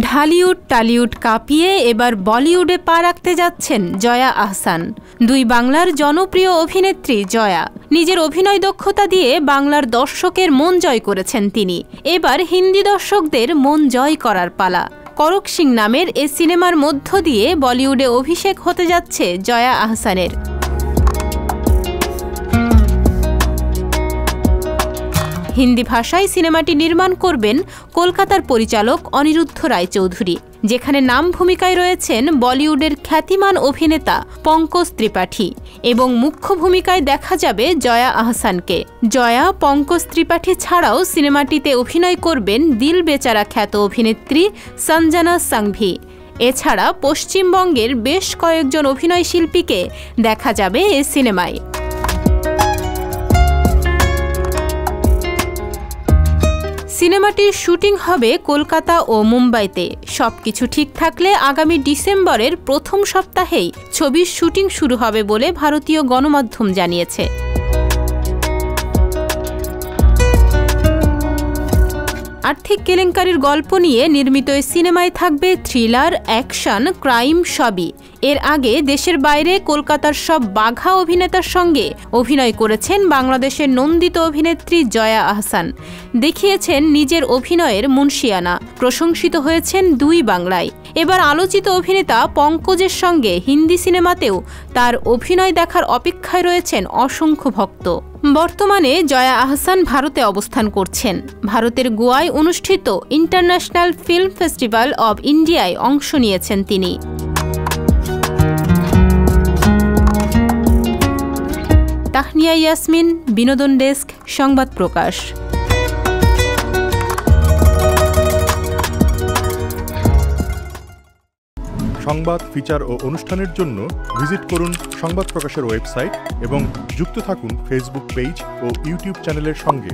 Dhallywood Tollywood কাঁপিয়ে এবার বলিউডে পা রাখতে যাচ্ছেন জয়া আহসান। দুই বাংলার জনপ্রিয় অভিনেত্রী জয়া নিজের অভিনয় দক্ষতা দিয়ে বাংলার দর্শকের মন জয় করেছেন তিনি। এবার হিন্দি দর্শকদের মন জয় করার পালা। করক সিং নামের এ সিনেমার মধ্য দিয়ে বলিউডে অভিষেক হতে যাচ্ছে জয়া আহসানের। হিন্দি ভাষায় সিনেমাটি নির্মাণ করবেন কলকাতার পরিচালক অনিরুদ্ধ রায়চৌধুরী, যেখানে নাম ভূমিকায় রয়েছেন বলিউডের খ্যাতিমান অভিনেতা পঙ্কজ ত্রিপাঠী এবং মুখ্য ভূমিকায় দেখা যাবে জয়া আহসানকে। জয়া পঙ্কজ ত্রিপাঠী ছাড়াও সিনেমাটিতে অভিনয় করবেন দিল বেচারা খ্যাত অভিনেত্রী সঞ্জনা সাংভি। এছাড়া পশ্চিমবঙ্গের বেশ কয়েকজন অভিনয় শিল্পীকে দেখা যাবে এ সিনেমায়। সিনেমাটির শুটিং হবে কলকাতা ও মুম্বাইতে। সবকিছু ঠিক থাকলে আগামী ডিসেম্বরের প্রথম সপ্তাহেই ছবির শুটিং শুরু হবে বলে ভারতীয় গণমাধ্যম জানিয়েছে। আর্থিক কেলেঙ্কারির গল্প নিয়ে নির্মিত এই সিনেমায় থাকবে থ্রিলার, অ্যাকশন, ক্রাইম সবই। এর আগে দেশের বাইরে কলকাতার সব বাঘা অভিনেতার সঙ্গে অভিনয় করেছেন বাংলাদেশের নন্দিত অভিনেত্রী জয়া আহসান। দেখিয়েছেন নিজের অভিনয়ের মুনশিয়ানা, প্রশংসিত হয়েছেন দুই বাংলায়। এবার আলোচিত অভিনেতা পঙ্কজের সঙ্গে হিন্দি সিনেমাতেও তার অভিনয় দেখার অপেক্ষায় রয়েছেন অসংখ্য ভক্ত। বর্তমানে জয়া আহসান ভারতে অবস্থান করছেন। ভারতের গোয়ায় অনুষ্ঠিত ইন্টারন্যাশনাল ফিল্ম ফেস্টিভ্যাল অব ইন্ডিয়ায় অংশ নিয়েছেন তিনি। তাহনিয়া ইয়াসমিন, বিনোদন ডেস্ক, সংবাদ প্রকাশ। সংবাদ, ফিচার ও অনুষ্ঠানের জন্য ভিজিট করুন সংবাদ প্রকাশের ওয়েবসাইট এবং যুক্ত থাকুন ফেসবুক পেজ ও ইউটিউব চ্যানেলের সঙ্গে।